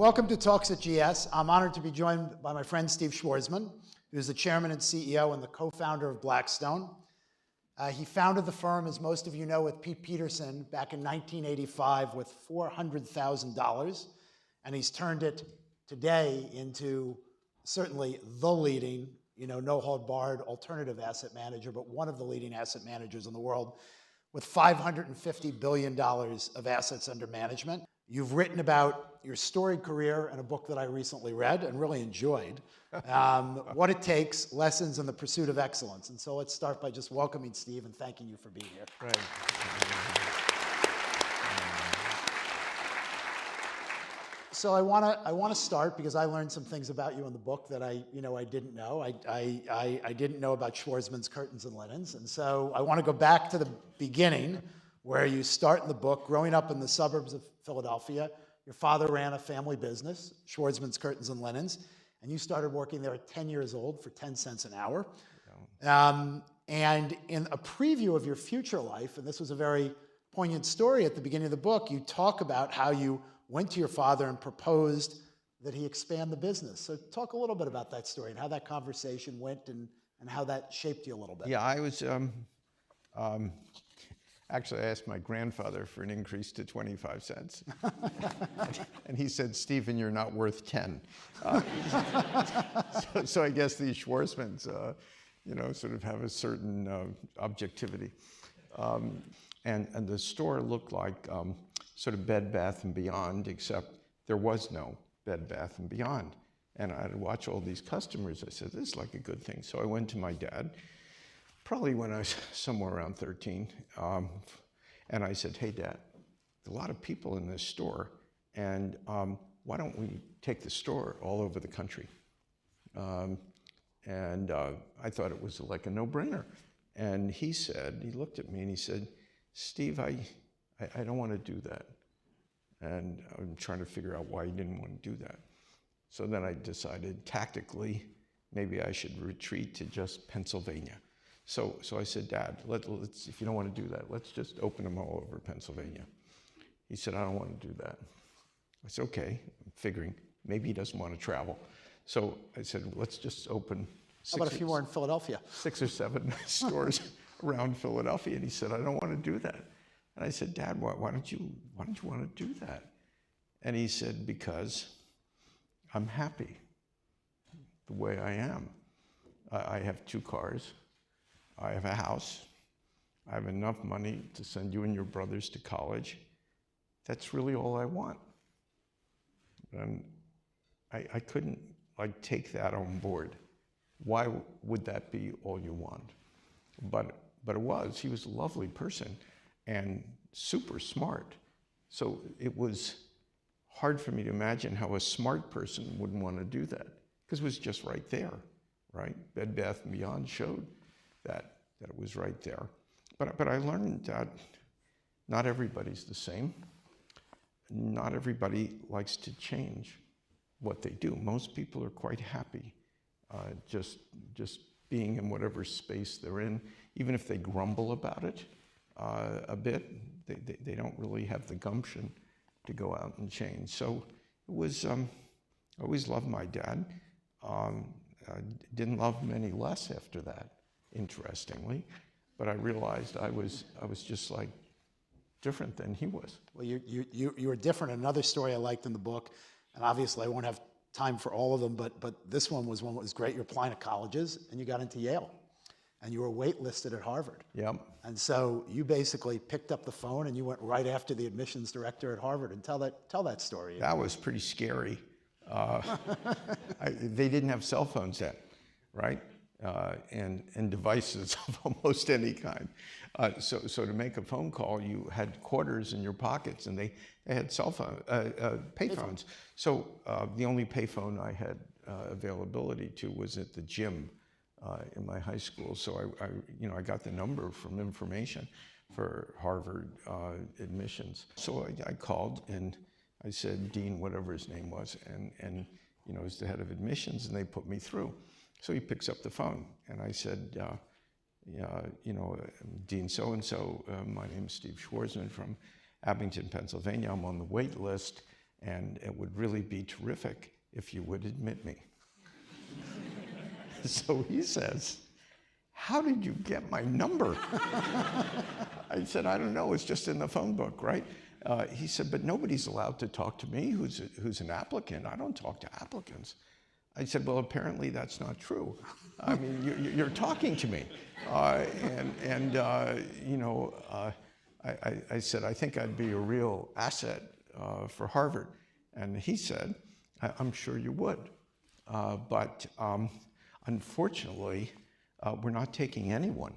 Welcome to Talks at GS. I'm honored to be joined by my friend Steve Schwarzman, who's the chairman and CEO and the co-founder of Blackstone. He founded the firm, as most of you know, with Pete Peterson back in 1985 with $400,000, and he's turned it today into certainly the leading, no-hold-barred alternative asset manager, but one of the leading asset managers in the world with $550 billion of assets under management. You've written about your storied career in a book that I recently read and really enjoyed, What It Takes, Lessons in the Pursuit of Excellence. And so let's start by just welcoming Steve and thanking you for being here. Right. So I want to start because I learned some things about you in the book that I didn't know. I didn't know about Schwarzman's curtains and linens, and so I want to go back to the beginning, where you start in the book. Growing up in the suburbs of Philadelphia, your father ran a family business, Schwarzman's Curtains and Linens, and you started working there at 10 years old for 10 cents an hour. And in a preview of your future life, and this was a very poignant story at the beginning of the book, you talk about how you went to your father and proposed that he expand the business. So talk a little bit about that story and how that conversation went and how that shaped you a little bit. Yeah, I was, actually I asked my grandfather for an increase to 25 cents. And he said, Stephen, you're not worth 10. So I guess these Schwarzmans, sort of have a certain objectivity. And the store looked like sort of Bed Bath & Beyond, except there was no Bed Bath & Beyond. And I'd watch all these customers. I said, this is like a good thing. So I went to my dad, probably when I was somewhere around 13, and I said, hey, Dad, there's a lot of people in this store, and why don't we take the store all over the country? And I thought it was like a no-brainer. And he looked at me and he said, Steve, I don't want to do that. And I'm trying to figure out why he didn't want to do that. So then I decided tactically, maybe I should retreat to just Pennsylvania. So I said, Dad, let's, if you don't want to do that, let's just open them all over Pennsylvania. He said, I don't want to do that. I said, okay, I'm figuring maybe he doesn't want to travel. So I said, let's just open How about a few more in Philadelphia? 6 or 7 stores around Philadelphia. And he said, I don't want to do that. And I said, Dad, why don't you want to do that? And he said, because I'm happy the way I am. I have 2 cars. I have a house. I have enough money to send you and your brothers to college. That's really all I want. And I couldn't take that on board. Why would that be all you want? But it was. He was a lovely person and super smart. So it was hard for me to imagine how a smart person wouldn't want to do that, because it was just right there, right? Bed Bath & Beyond showed that it was right there. But I learned that not everybody's the same. Not everybody likes to change what they do. Most people are quite happy just being in whatever space they're in. Even if they grumble about it a bit, they don't really have the gumption to go out and change. So it was, I always loved my dad. I didn't love him any less after that, interestingly, but I realized I was just like different than he was. Well, you were different. Another story I liked in the book, and obviously I won't have time for all of them, but this one was one that was great. You were applying to colleges, and you got into Yale, and you were waitlisted at Harvard. Yep. And so you basically picked up the phone and you went right after the admissions director at Harvard. And tell that story. That was pretty scary. They didn't have cell phones then, right? And devices of almost any kind. So to make a phone call, you had quarters in your pockets, and they had cell phone, payphones. So the only payphone I had availability to was at the gym in my high school. So I got the number from information for Harvard admissions. So I called and I said, Dean, whatever his name was, and he's the head of admissions, and they put me through. So he picks up the phone, and I said, Dean so-and-so, my name is Steve Schwarzman from Abington, Pennsylvania. I'm on the wait list, and it would really be terrific if you would admit me. So he says, how did you get my number? I said, I don't know, it's just in the phone book, right? He said, but nobody's allowed to talk to me who's an applicant. I don't talk to applicants. I said, well, apparently that's not true. I mean, you're talking to me. I said, I think I'd be a real asset for Harvard. And he said, I'm sure you would. But unfortunately, we're not taking anyone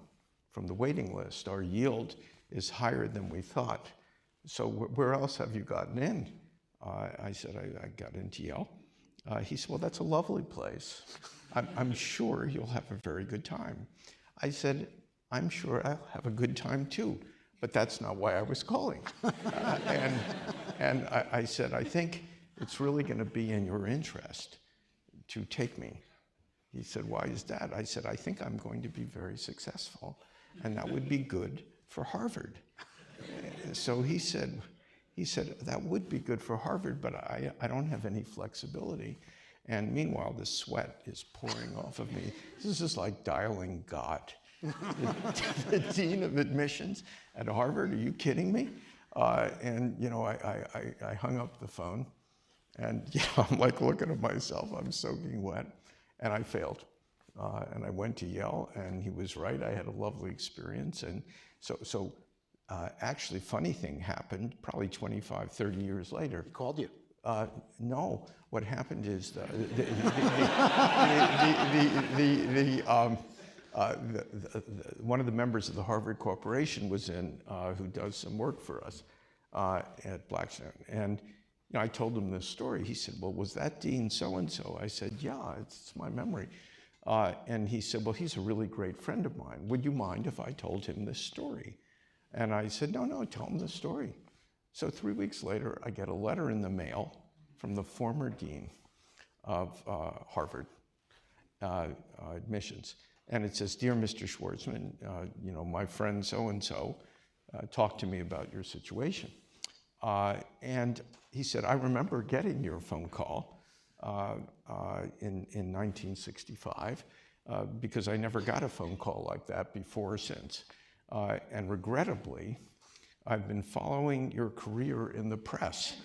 from the waiting list. Our yield is higher than we thought. So where else have you gotten in? I said, I got into Yale. He said, well, that's a lovely place. I'm sure you'll have a very good time. I said, I'm sure I'll have a good time too, but that's not why I was calling. And I said, I think it's really going to be in your interest to take me. He said, why is that? I said, I think I'm going to be very successful, and that would be good for Harvard. So he said, that would be good for Harvard, but I don't have any flexibility. And meanwhile, the sweat is pouring off of me. This is like dialing God. The dean of admissions at Harvard, are you kidding me? And I hung up the phone, and I'm like looking at myself, I'm soaking wet, and I failed. And I went to Yale, and he was right. I had a lovely experience. And so actually, funny thing happened probably 25, 30 years later. He called you? No. What happened is one of the members of the Harvard Corporation was in, who does some work for us at Blackstone. And I told him this story. He said, well, was that Dean so-and-so? I said, yeah, it's my memory. And he said, well, he's a really great friend of mine. Would you mind if I told him this story? And I said, no, tell him the story. So 3 weeks later, I get a letter in the mail from the former dean of Harvard admissions. And it says, dear Mr. Schwarzman, my friend so-and-so talked to me about your situation. And he said, I remember getting your phone call in 1965 because I never got a phone call like that before or since. And regrettably, I've been following your career in the press.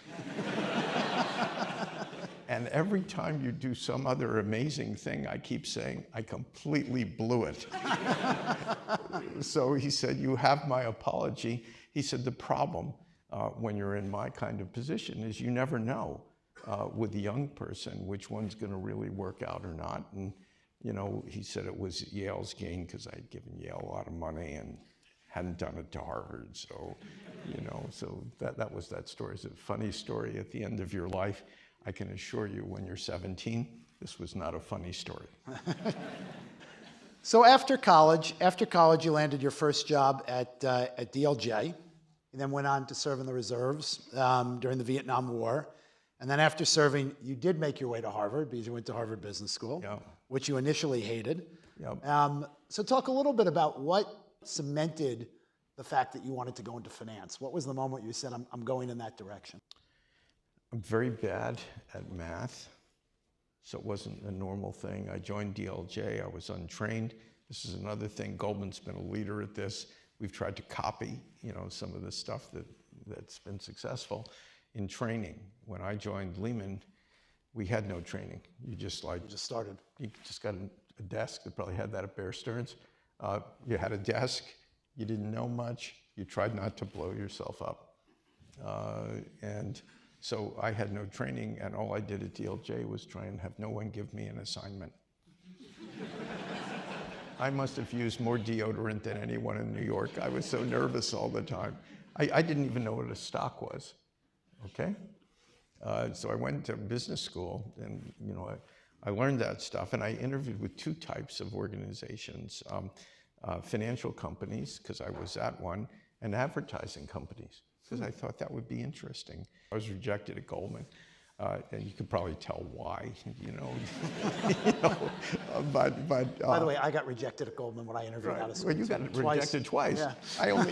And every time you do some other amazing thing, I keep saying, I completely blew it. So he said, you have my apology. He said, the problem when you're in my kind of position is you never know with a young person which one's going to really work out or not. And, he said it was Yale's gain because I had given Yale a lot of money and hadn't done it to Harvard. So, so that was that story. It's a funny story at the end of your life. I can assure you when you're 17, this was not a funny story. So after college, you landed your first job at DLJ. You then went on to serve in the reserves during the Vietnam War. And then after serving, you did make your way to Harvard because you went to Harvard Business School, which you initially hated. So talk a little bit about what cemented the fact that you wanted to go into finance. What was the moment you said, I'm going in that direction? I'm very bad at math, so it wasn't a normal thing. I joined DLJ, I was untrained. This is another thing, Goldman's been a leader at this. We've tried to copy, some of the stuff that's been successful in training. When I joined Lehman, we had no training. You just started. You just got a desk that probably had that at Bear Stearns. You had a desk, you didn't know much, you tried not to blow yourself up. And so I had no training, and all I did at DLJ was try and have no one give me an assignment. I must have used more deodorant than anyone in New York. I was so nervous all the time. I didn't even know what a stock was, okay? So I went to business school, and I learned that stuff, and I interviewed with two types of organizations, financial companies, because I was at one, and advertising companies, because I thought that would be interesting. I was rejected at Goldman. And you could probably tell why, you know. You know, but By the way, I got rejected at Goldman when I interviewed out of school. well, you got rejected twice. Yeah. I only,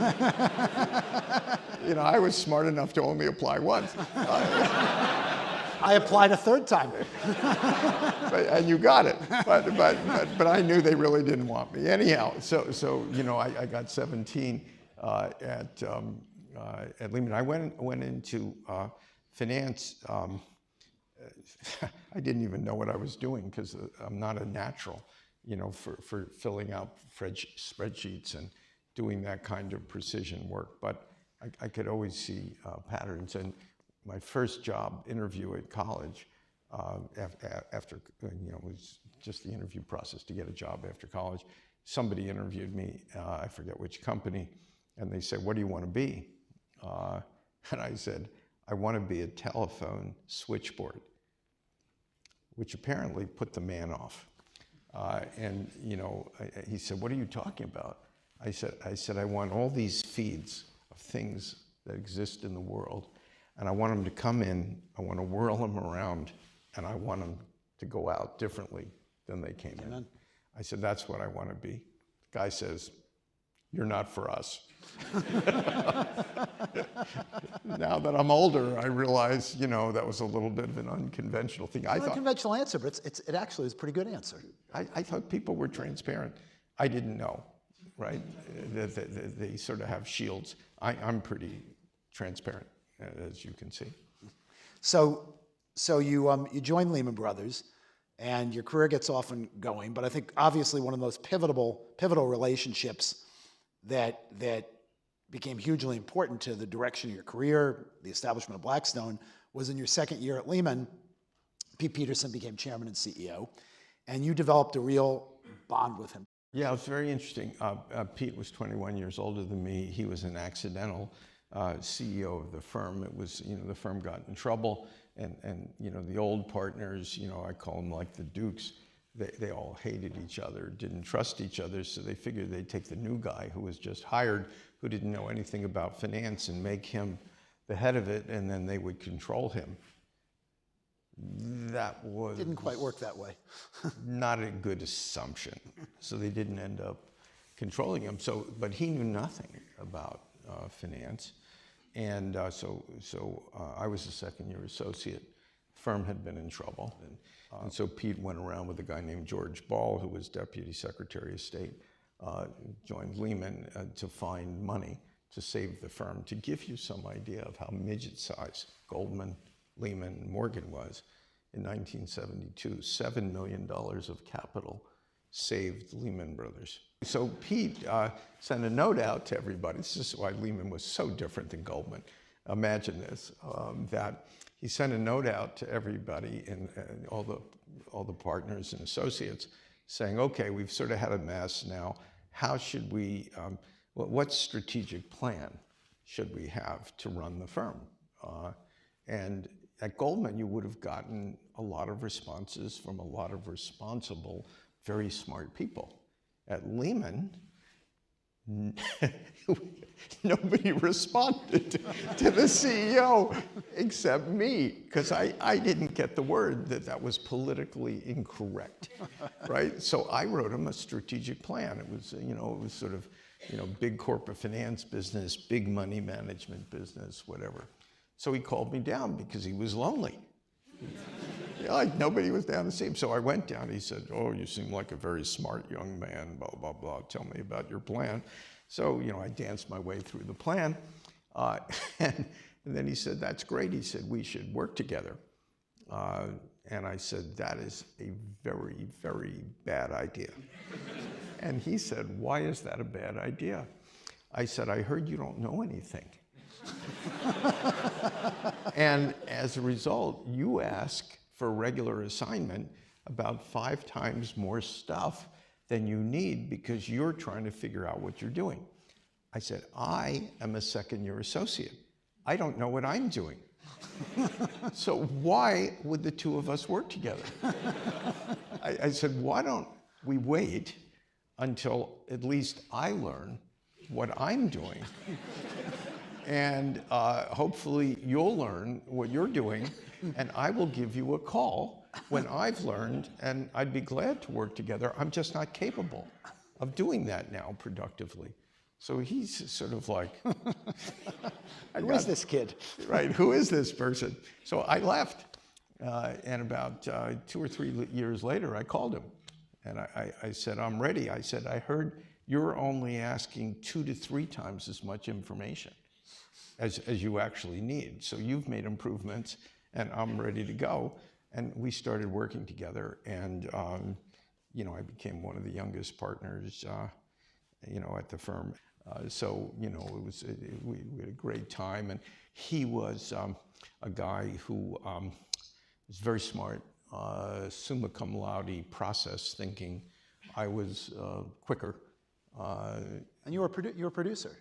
you know, I was smart enough to only apply once. I applied a third time. And you got it. But I knew they really didn't want me. Anyhow, so you know, I got 17 at Lehman. I went into finance. I didn't even know what I was doing because I'm not a natural, you know, for filling out spreadsheets and doing that kind of precision work. But I could always see patterns. And my first job interview at college, after, you know, it was just the interview process to get a job after college. Somebody interviewed me, I forget which company, and they said, "What do you want to be?" And I said, "I want to be a telephone switchboard," which apparently put the man off. And you know, he said, "What are you talking about?" I said, "I want all these feeds of things that exist in the world, and I want them to come in, I want to whirl them around, and I want them to go out differently than they came in." I said, "That's what I want to be." The guy says, "You're not for us." Now that I'm older, I realize, you know, that was a little bit of an unconventional thing. It's an unconventional answer, but it actually is a pretty good answer. I thought people were transparent. I didn't know, right? They sort of have shields. I'm pretty transparent, as you can see. So you join Lehman Brothers, and your career gets off and going. But I think obviously one of the most pivotal relationships that became hugely important to the direction of your career, the establishment of Blackstone, was in your second year at Lehman. Pete Peterson became chairman and CEO, and you developed a real bond with him. Yeah, it was very interesting. Pete was 21 years older than me. He was an accidental CEO of the firm. It was, you know, the firm got in trouble, and you know, the old partners, you know, I call them like the Dukes. They all hated each other, didn't trust each other, so they figured they'd take the new guy who was just hired, who didn't know anything about finance, and make him the head of it, and then they would control him. That was... Didn't quite work that way. Not a good assumption. So they didn't end up controlling him. But he knew nothing about finance. And so I was a second-year associate. Firm had been in trouble. And so Pete went around with a guy named George Ball, who was Deputy Secretary of State, joined Lehman to find money to save the firm. To give you some idea of how midget-sized Goldman, Lehman, Morgan was, in 1972, $7 million of capital saved Lehman Brothers. So Pete sent a note out to everybody. This is why Lehman was so different than Goldman. Imagine this, that he sent a note out to everybody and all the partners and associates saying, okay, we've sort of had a mess now. How should we, what strategic plan should we have to run the firm? And at Goldman, you would have gotten a lot of responses from a lot of responsible, very smart people. At Lehman, nobody responded to the CEO except me, because I didn't get the word that that was politically incorrect, right? So I wrote him a strategic plan. It was, you know, it was sort of, you know, big corporate finance business, big money management business, whatever. So he called me down because he was lonely. Yeah, like nobody was down to see him. So I went down. He said, oh, you seem like a very smart young man, blah, blah, blah. Tell me about your plan. So, you know, I danced my way through the plan. And then he said, that's great. He said, we should work together. And I said, that is a very, very bad idea. And he said, why is that a bad idea? I said, I heard you don't know anything. And as a result, you ask for a regular assignment about 5 times more stuff than you need because you're trying to figure out what you're doing. I said, I am a second-year associate. I don't know what I'm doing. So why would the two of us work together? I said, why don't we wait until at least I learn what I'm doing? And hopefully you'll learn what you're doing, and I will give you a call when I've learned, and I'd be glad to work together. I'm just not capable of doing that now productively. So he's sort of like, Who is this kid? Right, who is this person? So I left, and about 2 or 3 years later, I called him, and I said, I'm ready. I said, I heard you're only asking 2 to 3 times as much information as you actually need. So you've made improvements, and I'm ready to go. And we started working together, and you know, I became one of the youngest partners, you know, at the firm. So, you know, we had a great time, and he was a guy who was very smart, summa cum laude, process thinking. I was quicker. And you were a producer.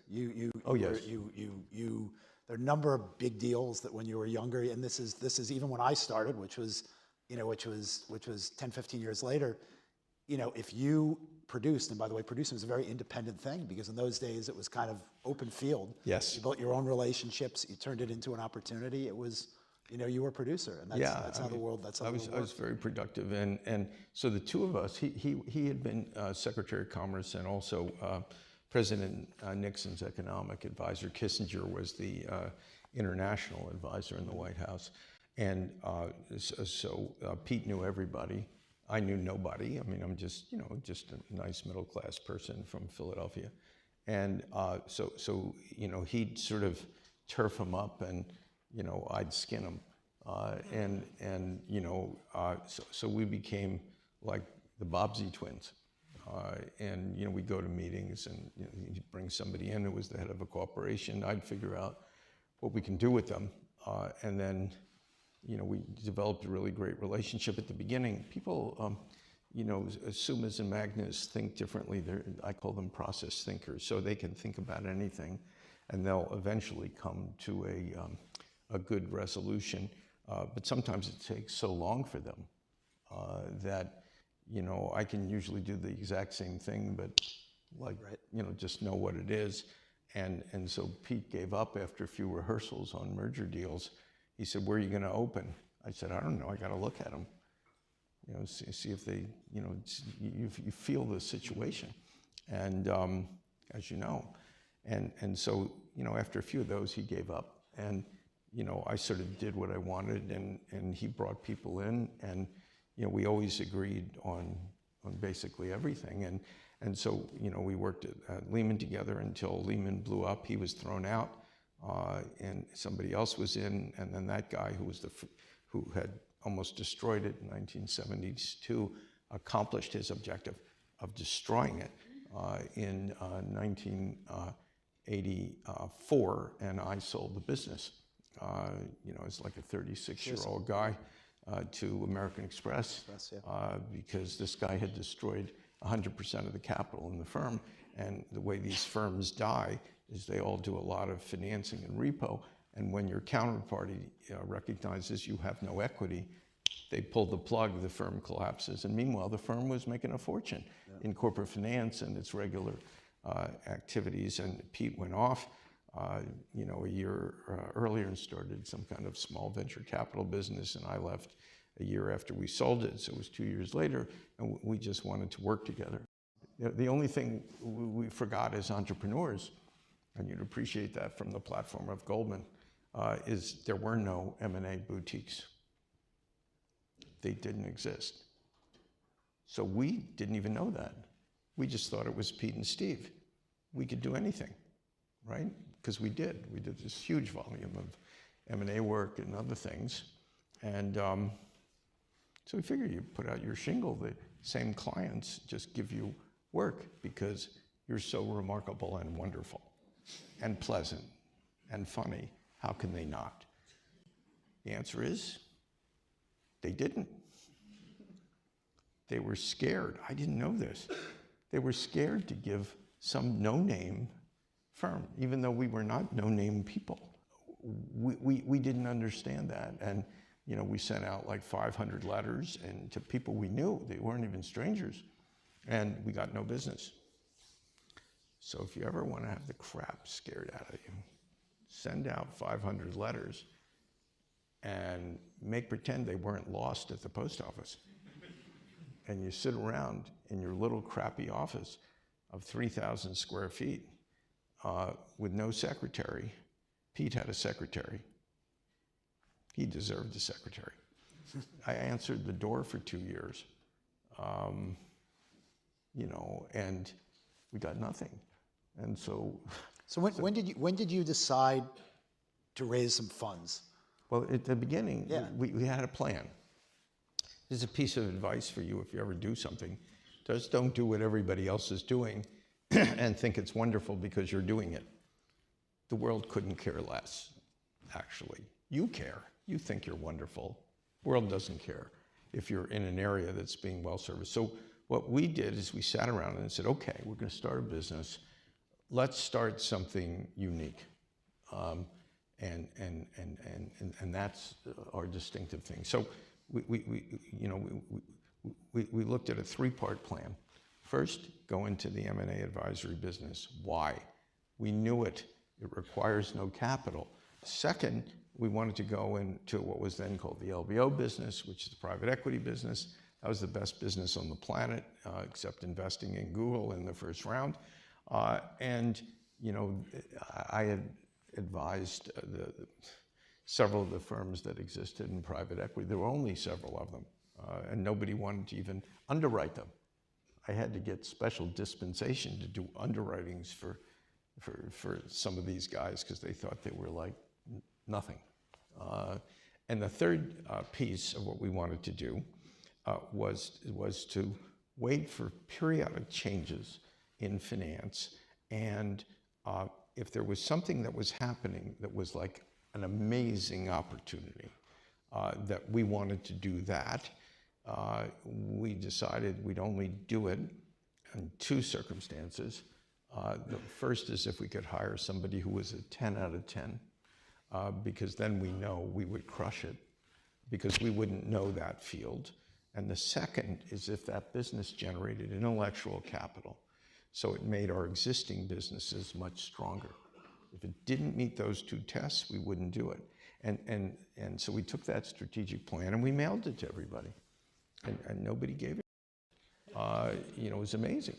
Oh, yes. There are a number of big deals that when you were younger, and this is even when I started, which was 10, 15 years later. You know, if you produced, and by the way, producing was a very independent thing, because in those days it was kind of open field. Yes. You built your own relationships, you turned it into an opportunity. It was, you know, you were a producer, and that's how the world worked. I was very productive, and so the two of us, he had been Secretary of Commerce and also President Nixon's economic advisor. Kissinger was the international advisor in the White House, and so Pete knew everybody. I knew nobody. I mean, I'm just, you know, just a nice middle-class person from Philadelphia. And so, you know, he'd sort of turf him up, and, you know, I'd skin him. And you know, so we became like the Bobbsey twins. And, you know, we'd go to meetings, and, you know, he'd bring somebody in who was the head of a corporation. I'd figure out what we can do with them. And then, you know, we developed a really great relationship at the beginning. People, you know, Sumas and Magnus think differently. I call them process thinkers, so they can think about anything, and they'll eventually come to a good resolution. But sometimes it takes so long for them that, you know, I can usually do the exact same thing, but like, you know, just know what it is. And so Pete gave up after a few rehearsals on merger deals. He said, "Where are you going to open?" I said, "I don't know. I got to look at them. You know, see if they, you know, you feel the situation." And as you know, and so, you know, after a few of those, he gave up, and, you know, I sort of did what I wanted, and he brought people in, and, you know, we always agreed on basically everything, and so, you know, we worked at Lehman together until Lehman blew up. He was thrown out. And somebody else was in, and then that guy who had almost destroyed it in 1972 accomplished his objective of destroying it in 1984, and I sold the business. You know, as like a 36-year-old guy to American Express, because this guy had destroyed 100% of the capital in the firm, and the way these firms die is they all do a lot of financing and repo, and when your counterparty recognizes you have no equity, they pull the plug, the firm collapses, and meanwhile the firm was making a fortune in corporate finance and its regular activities, and Pete went off, you know, a year earlier and started some kind of small venture capital business, and I left a year after we sold it, so it was 2 years later, and we just wanted to work together. The only thing we forgot as entrepreneurs, and you'd appreciate that from the platform of Goldman, is there were no M&A boutiques. They didn't exist. So we didn't even know that. We just thought it was Pete and Steve. We could do anything, right? Because we did. We did this huge volume of M&A work and other things. And so we figured you put out your shingle, the same clients just give you work because you're so remarkable and wonderful and pleasant and funny. How can they not? The answer is they didn't. They were scared. I didn't know this. They were scared to give some no-name firm, even though we were not no-name people. We didn't understand that. And, you know, we sent out like 500 letters and to people we knew. They weren't even strangers. And we got no business. So if you ever want to have the crap scared out of you, send out 500 letters and make pretend they weren't lost at the post office. And you sit around in your little crappy office of 3,000 square feet with no secretary. Pete had a secretary. He deserved a secretary. I answered the door for 2 years, you know, and we got nothing. And so when did you decide to raise some funds? Well, at the beginning, Yeah. we had a plan. Here's a piece of advice for you if you ever do something. Just don't do what everybody else is doing and think it's wonderful because you're doing it. The world couldn't care less, actually. You care. You think you're wonderful. The world doesn't care if you're in an area that's being well serviced. So what we did is we sat around and said, okay, we're going to start a business. Let's start something unique. And that's our distinctive thing. So we looked at a three-part plan. First, go into the M&A advisory business. Why? We knew it. It requires no capital. Second, we wanted to go into what was then called the LBO business, which is the private equity business. That was the best business on the planet, except investing in Google in the first round. And you know, I had advised several of the firms that existed in private equity. There were only several of them, and nobody wanted to even underwrite them. I had to get special dispensation to do underwritings for some of these guys because they thought they were like nothing. And the third piece of what we wanted to do was to wait for periodic changes in finance, and if there was something that was happening that was like an amazing opportunity, that we wanted to do that, we decided we'd only do it in two circumstances. The first is if we could hire somebody who was a 10 out of 10, because then we know we would crush it, because we wouldn't know that field. And the second is if that business generated intellectual capital, so it made our existing businesses much stronger. If it didn't meet those two tests, we wouldn't do it. And so we took that strategic plan and we mailed it to everybody. And nobody gave it. You know, it was amazing.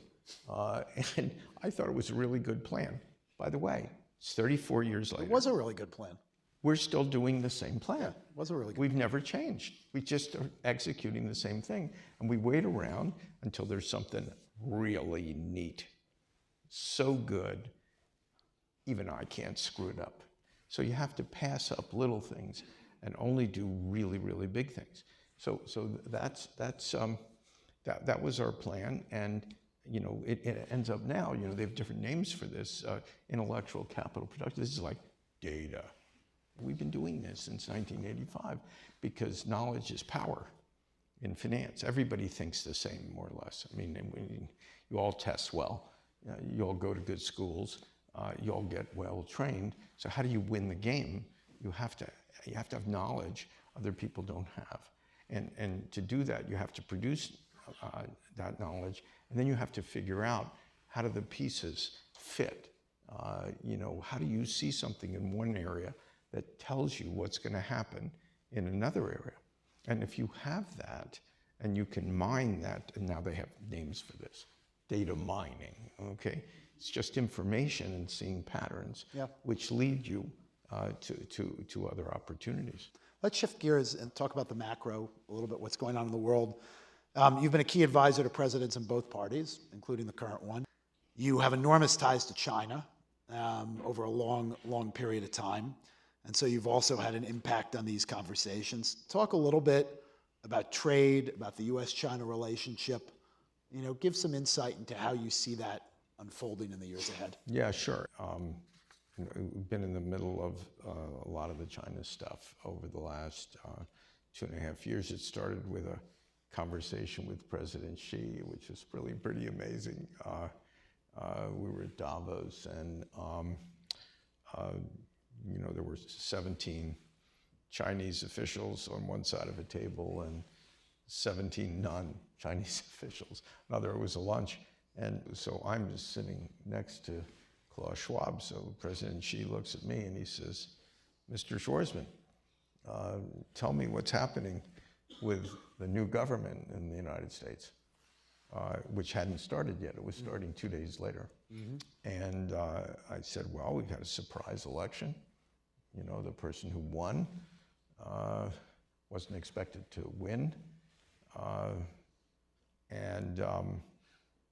And I thought it was a really good plan. By the way, it's 34 years later. It was a really good plan. We're still doing the same plan. Yeah, it was a really good We've never changed. We just are executing the same thing. And we wait around until there's something really neat. So good, even I can't screw it up. So you have to pass up little things and only do really, really big things. So that was our plan. And you know, it ends up now, you know, they have different names for this, intellectual capital production. This is like data. We've been doing this since 1985 because knowledge is power in finance. Everybody thinks the same, more or less. I mean, you all test well. You all go to good schools. You all get well trained. So how do you win the game? You have to have knowledge other people don't have. And to do that, you have to produce that knowledge. And then you have to figure out how do the pieces fit. You know, how do you see something in one area that tells you what's going to happen in another area? And if you have that, and you can mine that, and now they have names for this, data mining, okay? It's just information and seeing patterns, Yeah. which lead you to other opportunities. Let's shift gears and talk about the macro, a little bit what's going on in the world. You've been a key advisor to presidents in both parties, including the current one. You have enormous ties to China over a long period of time. And so you've also had an impact on these conversations. Talk a little bit about trade, about the US-China relationship. You know, give some insight into how you see that unfolding in the years ahead. Yeah, sure. We've been in the middle of a lot of the China stuff over the last 2.5 years. It started with a conversation with President Xi, which was really pretty amazing. We were at Davos, and you know, there were 17 Chinese officials on one side of a table and 17 non-Chinese officials. Another was a lunch. And so I'm just sitting next to Klaus Schwab. So President Xi looks at me and he says, Mr. Schwarzman, tell me what's happening with the new government in the United States, which hadn't started yet. It was starting 2 days later. And I said, well, we've had a surprise election. You know, the person who won wasn't expected to win.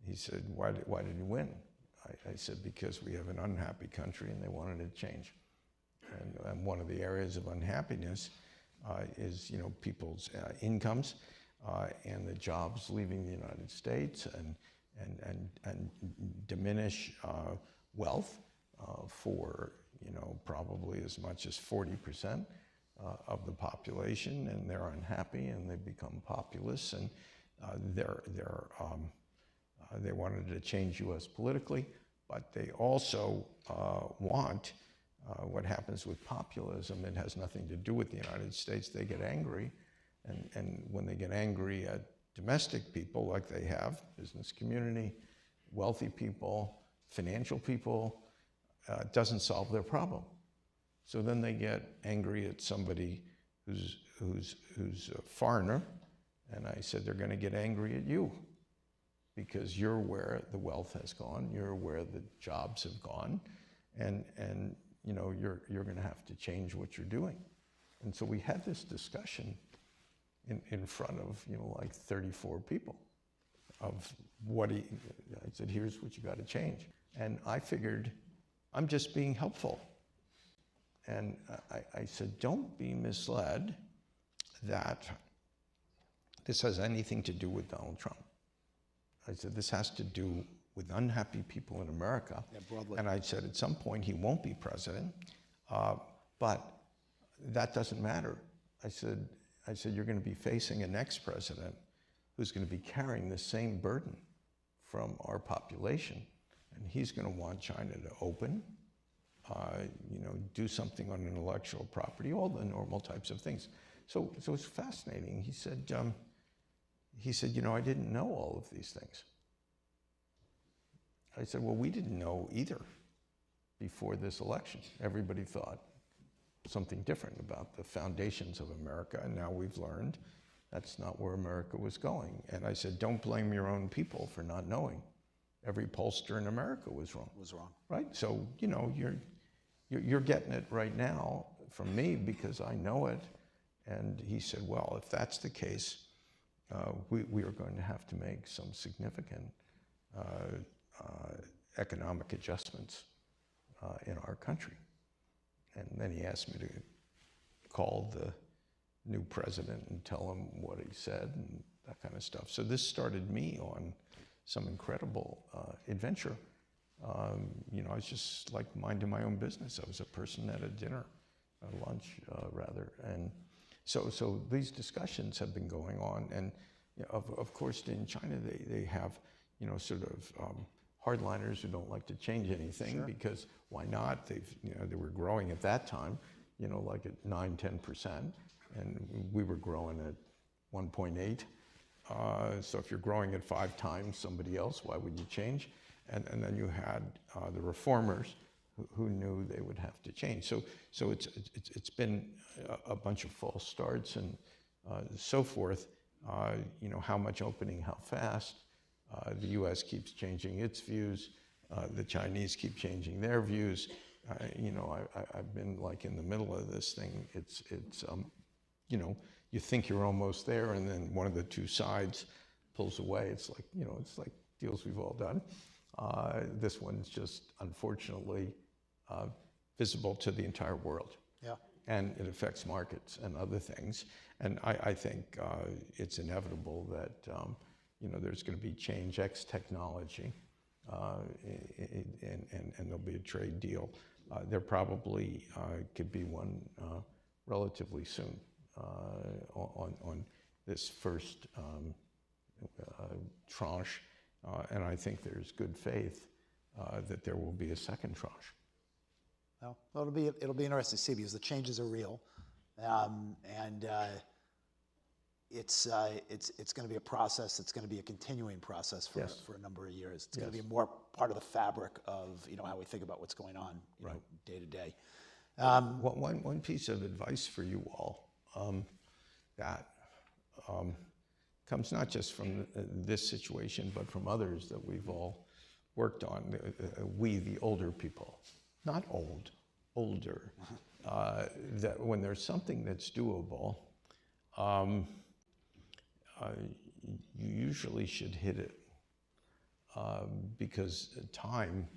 He said, why did he win? I said, because we have an unhappy country and they wanted to change. And one of the areas of unhappiness is, you know, people's incomes and the jobs leaving the United States and diminish wealth for, you know, probably as much as 40% of the population, and they're unhappy and they become populist, and they wanted to change U.S. politically, but they also want what happens with populism. It has nothing to do with the United States. They get angry, and when they get angry at domestic people like they have, business community, wealthy people, financial people, it doesn't solve their problem. So then they get angry at somebody who's a foreigner, and I said they're going to get angry at you because you're where the wealth has gone, you're where the jobs have gone, and you know, you're going to have to change what you're doing. And so we had this discussion in front of, you know, like 34 people of I said, here's what you got to change. And I figured I'm just being helpful. And I said, don't be misled that this has anything to do with Donald Trump. I said, this has to do with unhappy people in America. Yeah, broadly. And I said, at some point he won't be president, but that doesn't matter. I said, you're going to be facing a next president who's going to be carrying the same burden from our population. And he's going to want China to open, you know, do something on intellectual property, all the normal types of things. So it's fascinating. He said, you know, I didn't know all of these things. I said, well, we didn't know either before this election. Everybody thought something different about the foundations of America, and now we've learned that's not where America was going. And I said, don't blame your own people for not knowing. Every pollster in America was wrong. Right? So, you know, you're getting it right now from me because I know it. And he said, well, if that's the case, we are going to have to make some significant economic adjustments in our country. And then he asked me to call the new president and tell him what he said and that kind of stuff. So this started me on some incredible adventure. You know, I was just like minding my own business. I was a person at a dinner, a lunch rather. And so these discussions have been going on. And you know, of course, in China, they have, you know, sort of hardliners who don't like to change anything because why not? You know, they were growing at that time, you know, like at 9-10%, and we were growing at 1.8. So if you're growing at 5 times somebody else, why would you change? And then you had the reformers who knew they would have to change. So it's been a bunch of false starts and so forth. You know, how much opening, how fast. The U.S. keeps changing its views. The Chinese keep changing their views. You know, I've been like in the middle of this thing. It's you know, you think you're almost there, and then one of the two sides pulls away. It's like, you know, it's like deals we've all done. This one's just unfortunately visible to the entire world. Yeah. And it affects markets and other things. And I think it's inevitable that you know, there's going to be change X technology, and there'll be a trade deal. There probably could be one relatively soon on this first tranche, and I think there's good faith that there will be a second tranche. Well, it'll be interesting to see because the changes are real, and it's going to be a process. It's going to be a continuing process for a number of years. It's going to be more part of the fabric of how we think about what's going on day to day. One piece of advice for you all that comes not just from this situation, but from others that we've all worked on. We, the older people, not old, older. That when there's something that's doable, you usually should hit it because time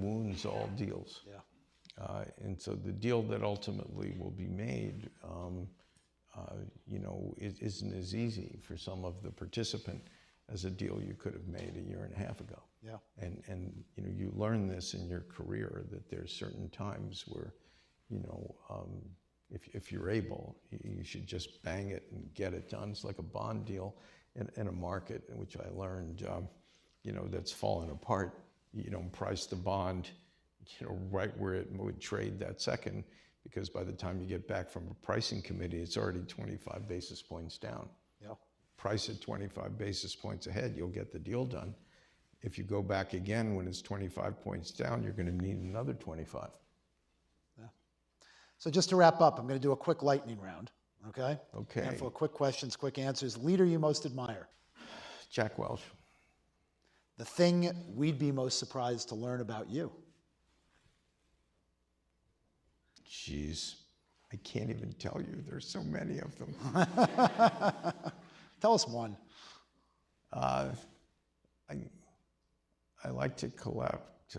wounds all deals. Yeah. And so the deal that ultimately will be made, it isn't as easy for some of the participant as a deal you could have made a year and a half ago. Yeah. And you learn this in your career that there's certain times where, if you're able, you should just bang it and get it done. It's like a bond deal in a market, in which I learned, that's fallen apart. You don't price the bond, right where it would trade that second, because by the time you get back from a pricing committee, it's already 25 basis points down. Yeah. Price it 25 basis points ahead, you'll get the deal done. If you go back again when it's 25 points down, you're going to need another 25. Yeah. So just to wrap up, I'm going to do a quick lightning round. Okay? Okay. Handful of quick questions, quick answers. Leader you most admire? Jack Welch. The thing we'd be most surprised to learn about you? Jeez, I can't even tell you. There's so many of them. Tell us one. I like to collect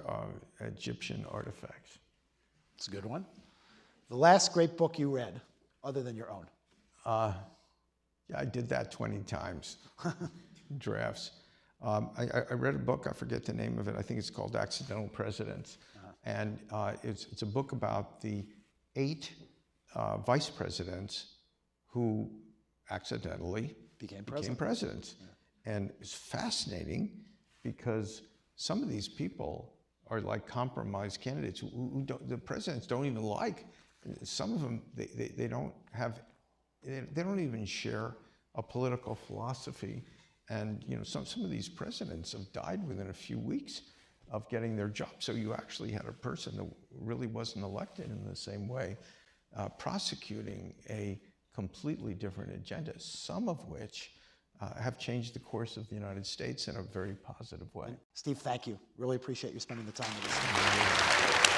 Egyptian artifacts. It's a good one. The last great book you read, other than your own? Yeah, I did that 20 times. Drafts. I read a book, I forget the name of it. I think it's called Accidental Presidents. And it's a book about the 8 vice presidents who accidentally became presidents. Yeah. And it's fascinating because some of these people are like compromised candidates who the presidents don't even like. Some of them, they don't even share a political philosophy. And some of these presidents have died within a few weeks of getting their job. So you actually had a person that really wasn't elected in the same way, prosecuting a completely different agenda, some of which have changed the course of the United States in a very positive way. Steve, thank you. Really appreciate you spending the time with us.